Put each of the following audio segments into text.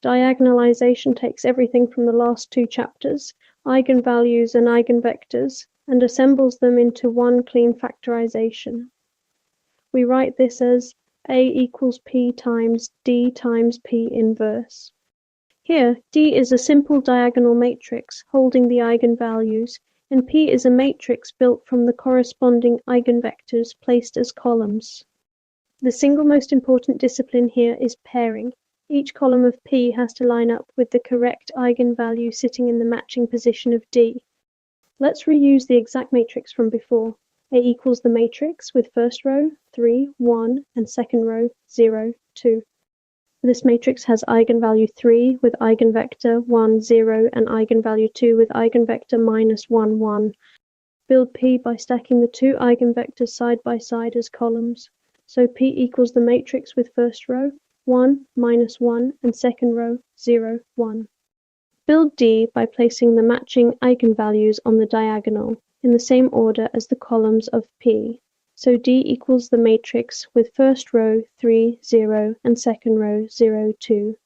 Diagonalisation takes everything from the last two chapters, eigenvalues and eigenvectors, and assembles them into one clean factorisation. We write this as A equals P times D times P inverse. Here, D is a simple diagonal matrix holding the eigenvalues, and P is a matrix built from the corresponding eigenvectors placed as columns. The single most important discipline here is pairing. Each column of P has to line up with the correct eigenvalue sitting in the matching position of D. Let's reuse the exact matrix from before. A equals the matrix with first row 3, 1 and second row 0, 2. This matrix has eigenvalue 3 with eigenvector 1, 0 and eigenvalue 2 with eigenvector -1, 1. Build P by stacking the two eigenvectors side by side as columns. So P equals the matrix with first row 1, -1 and second row 0, 1. Build D by placing the matching eigenvalues on the diagonal in the same order as the columns of P. So D equals the matrix with first row 3, 0 and second row 0, 2.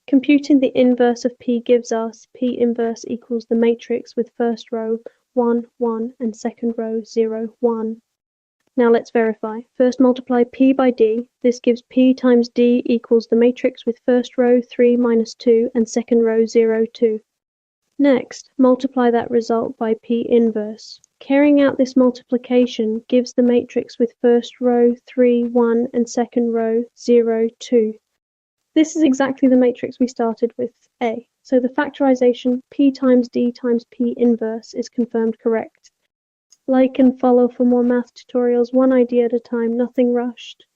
Computing the inverse of P gives us P inverse equals the matrix with first row 1, 1 and second row 0, 1. Now let's verify. First multiply P by D. This gives P times D equals the matrix with first row 3, -2 and second row 0, 2. Next, multiply that result by P inverse. Carrying out this multiplication gives the matrix with first row 3, 1 and second row 0, 2. This is exactly the matrix we started with A, so the factorisation P times D times P inverse is confirmed correct. Like and follow for more math tutorials, one idea at a time, nothing rushed.